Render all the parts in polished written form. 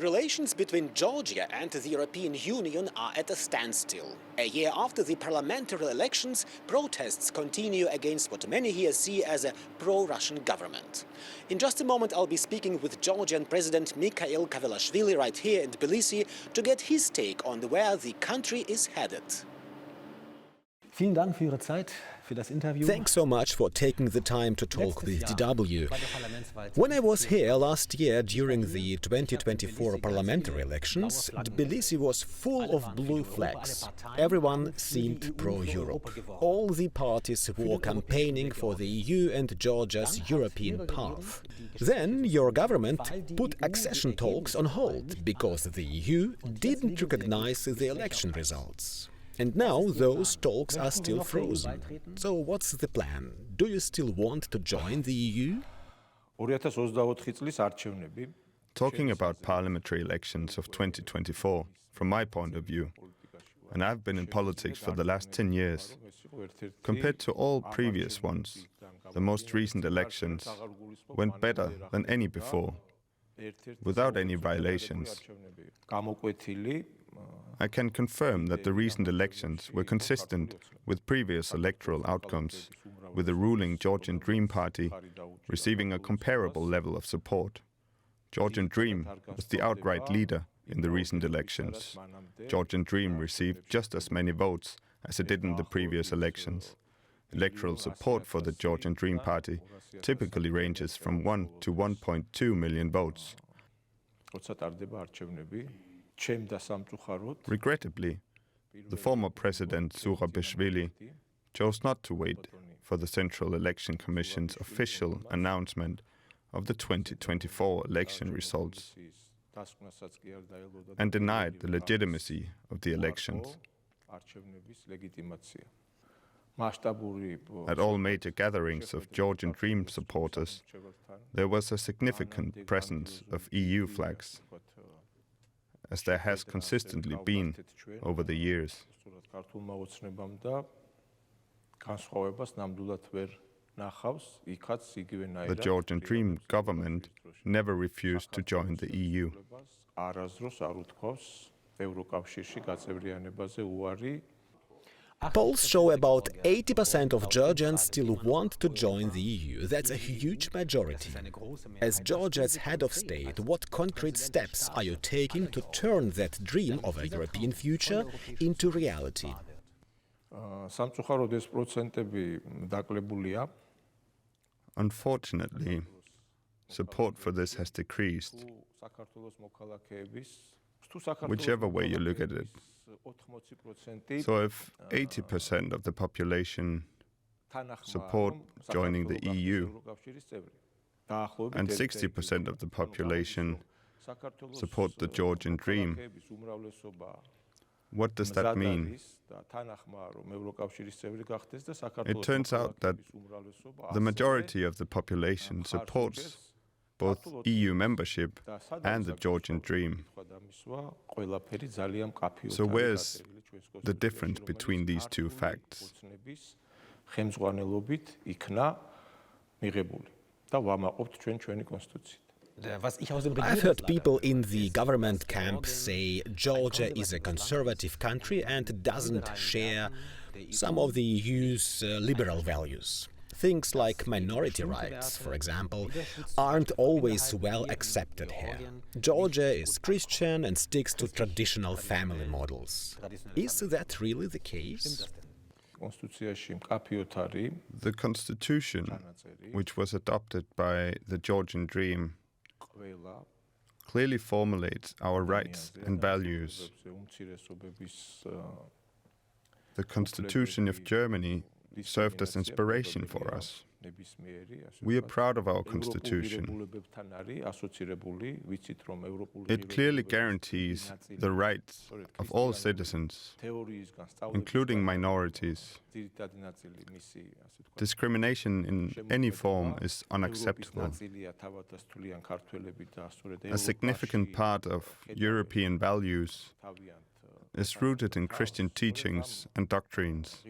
Relations between Georgia and the European Union are at a standstill. A year after the parliamentary elections, protests continue against what many here see as a pro-Russian government. In just a moment, I'll be speaking with Georgian President Mikheil Kavelashvili right here in Tbilisi to get his take on where the country is headed. Vielen Dank für Ihre Zeit, für das Interview. Thanks so much for taking the time to talk with DW. When I was here last year during the 2024 parliamentary elections, Tbilisi was full of blue flags. Everyone seemed pro-Europe. All the parties were campaigning for the EU and Georgia's European path. Then your government put accession talks on hold because the EU didn't recognize the election results. And now those talks are still frozen. So what's the plan? Do you still want to join the EU? Talking about parliamentary elections of 2024, from my point of view, and I've been in politics for the last 10 years, compared to all previous ones, the most recent elections went better than any before, without any violations. I can confirm that the recent elections were consistent with previous electoral outcomes, with the ruling Georgian Dream Party receiving a comparable level of support. Georgian Dream was the outright leader in the recent elections. Georgian Dream received just as many votes as it did in the previous elections. Electoral support for the Georgian Dream Party typically ranges from 1 to 1.2 million votes. Regrettably, the former President Zurabishvili chose not to wait for the Central Election Commission's official announcement of the 2024 election results and denied the legitimacy of the elections. At all major gatherings of Georgian Dream supporters, there was a significant presence of EU flags, as there has consistently been over the years. The Georgian Dream government never refused to join the EU. Polls show about 80% of Georgians still want to join the EU. That's a huge majority. As Georgia's head of state, what concrete steps are you taking to turn that dream of a European future into reality? Unfortunately, support for this has decreased, whichever way you look at it. So if 80% of the population support joining the EU and 60% of the population support the Georgian Dream, what does that mean? It turns out that the majority of the population supports both EU membership and the Georgian Dream. So where's the difference between these two facts? I've heard people in the government camp say Georgia is a conservative country and doesn't share some of the EU's liberal values. Things like minority rights, for example, aren't always well accepted here. Georgia is Christian and sticks to traditional family models. Is that really the case? The constitution, which was adopted by the Georgian Dream, clearly formulates our rights and values. The Constitution of Germany served as inspiration for us. We are proud of our constitution. It clearly guarantees the rights of all citizens, including minorities. Discrimination in any form is unacceptable. A significant part of European values is rooted in Christian teachings and doctrines.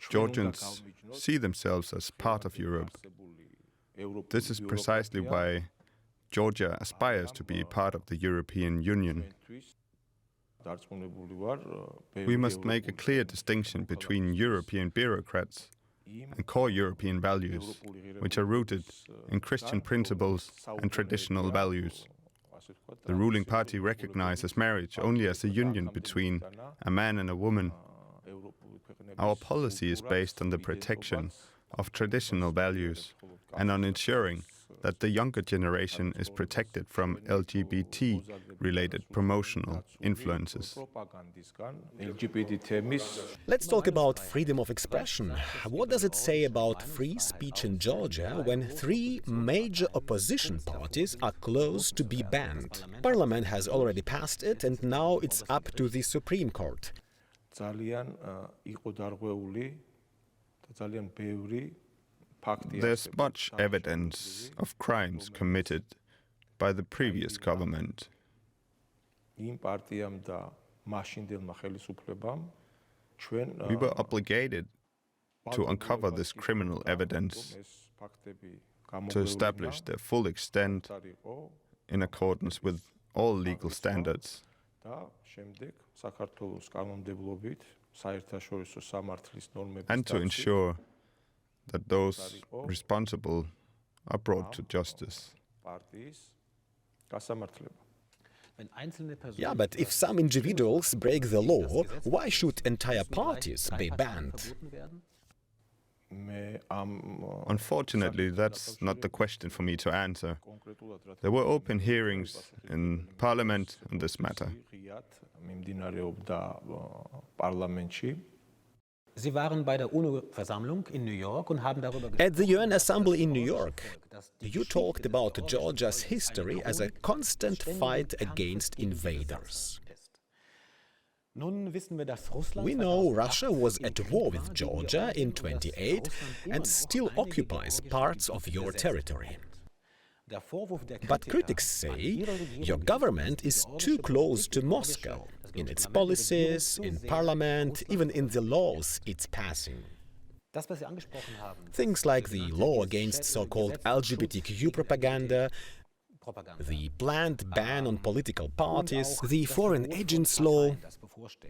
Georgians see themselves as part of Europe. This is precisely why Georgia aspires to be part of the European Union. We must make a clear distinction between European bureaucrats and core European values, which are rooted in Christian principles and traditional values. The ruling party recognizes marriage only as a union between a man and a woman. Our policy is based on the protection of traditional values and on ensuring that the younger generation is protected from LGBT-related promotional influences. Let's talk about freedom of expression. What does it say about free speech in Georgia when 3 major opposition parties are close to be banned? Parliament has already passed it, and now it's up to the Supreme Court. There's much evidence of crimes committed by the previous government. We were obligated to uncover this criminal evidence, to establish their full extent in accordance with all legal standards, and to ensure that those responsible are brought to justice. Yeah, but if some individuals break the law, why should entire parties be banned? Unfortunately, that's not the question for me to answer. There were open hearings in Parliament on this matter. At the UN Assembly in New York, you talked about Georgia's history as a constant fight against invaders. We know Russia was at war with Georgia in 1928 and still occupies parts of your territory. But critics say your government is too close to Moscow in its policies, in parliament, even in the laws it's passing. Things like the law against so-called LGBTQ propaganda, the planned ban on political parties, the foreign agents law,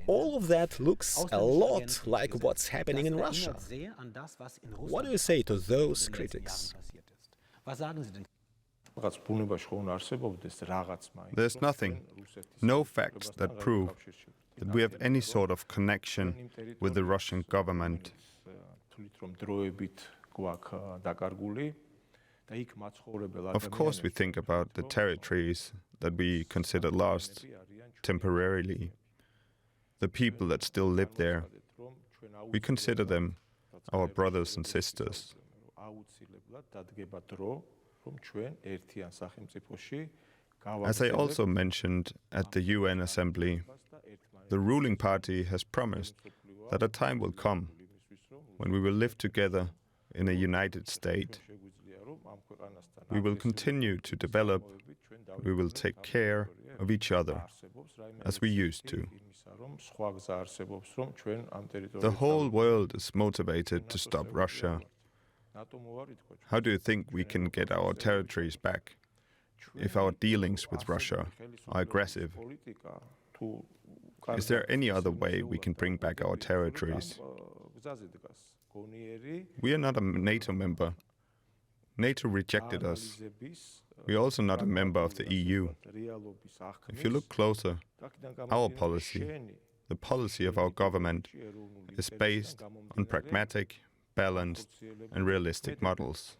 all of that looks a lot like what's happening in Russia. What do you say to those critics? There's nothing, no facts that prove that we have any sort of connection with the Russian government. Of course, we think about the territories that we consider lost temporarily, the people that still live there. We consider them our brothers and sisters. As I also mentioned at the UN Assembly, the ruling party has promised that a time will come when we will live together in a united state. We will continue to develop, we will take care of each other, as we used to. The whole world is motivated to stop Russia. How do you think we can get our territories back if our dealings with Russia are aggressive? Is there any other way we can bring back our territories? We are not a NATO member. NATO rejected us. We are also not a member of the EU. If you look closer, our policy, the policy of our government, is based on pragmatic, balanced and realistic models.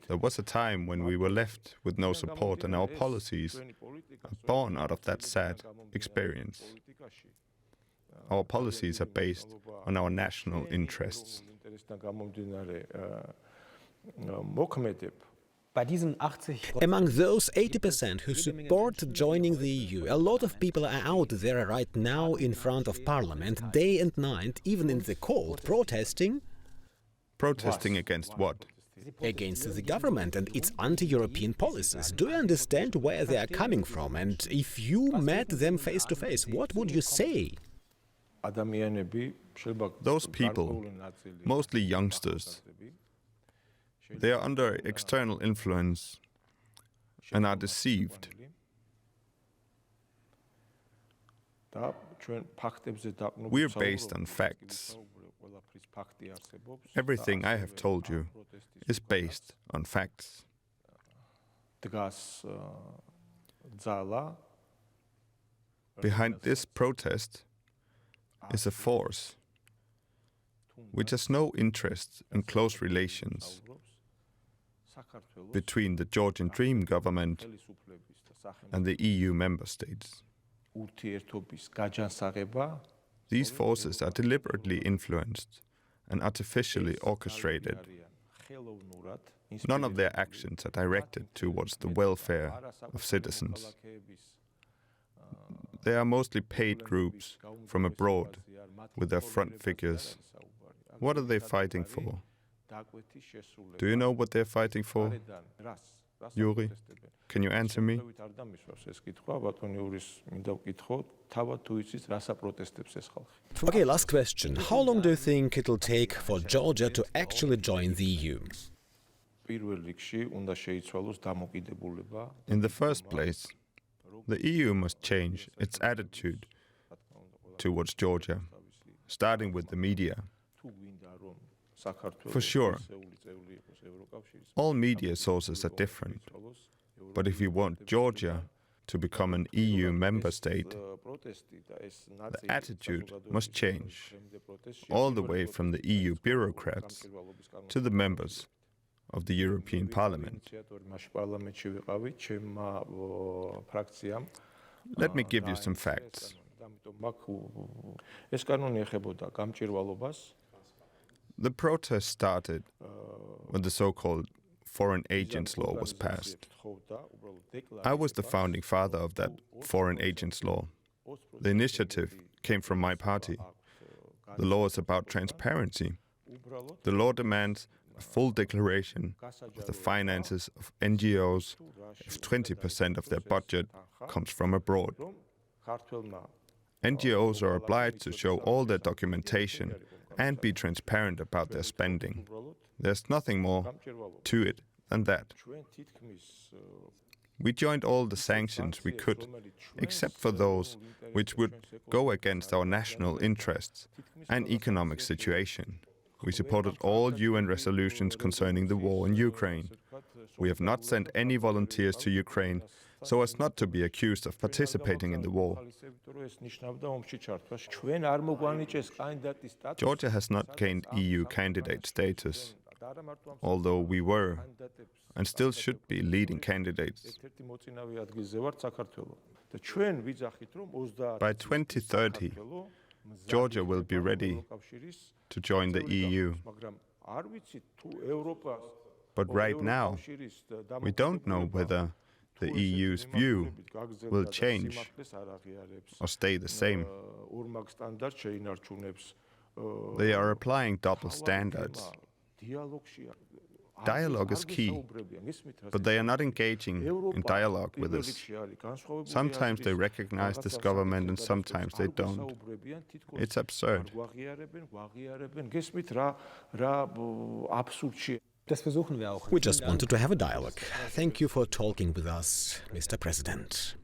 There was a time when we were left with no support, and our policies are born out of that sad experience. Our policies are based on our national interests. Among those 80% who support joining the EU, a lot of people are out there right now in front of Parliament, day and night, even in the cold, protesting. Protesting against what? Against the government and its anti-European policies. Do you understand where they are coming from? And if you met them face to face, what would you say? Those people, mostly youngsters, they are under external influence. and are deceived. We are based on facts. Everything I have told you is based on facts. Behind this protest is a force which has no interest in close relations between the Georgian Dream government and the EU member states. These forces are deliberately influenced and artificially orchestrated. None of their actions are directed towards the welfare of citizens. They are mostly paid groups from abroad with their front figures. What are they fighting for? Do you know what they're fighting for? Juri, can you answer me? Okay, last question. How long do you think it'll take for Georgia to actually join the EU? In the first place, the EU must change its attitude towards Georgia, starting with the media. For sure, all media sources are different, but if you want Georgia to become an EU member state, the attitude must change, all the way from the EU bureaucrats to the members of the European Parliament. Let me give you some facts. The protest started when the so-called Foreign Agents Law was passed. I was the founding father of that Foreign Agents Law. The initiative came from my party. The law is about transparency. The law demands a full declaration of the finances of NGOs if 20% of their budget comes from abroad. NGOs are obliged to show all their documentation and be transparent about their spending. There's nothing more to it than that. We joined all the sanctions we could, except for those which would go against our national interests and economic situation. We supported all UN resolutions concerning the war in Ukraine. We have not sent any volunteers to Ukraine so as not to be accused of participating in the war. Georgia has not gained EU candidate status, although we were and still should be leading candidates. By 2030, Georgia will be ready to join the EU. But right now, we don't know whether the EU's view will change or stay the same. They are applying double standards. Dialogue is key, but they are not engaging in dialogue with us. Sometimes they recognize this government and sometimes they don't. It's absurd. We just wanted to have a dialogue. Thank you for talking with us, Mr. President.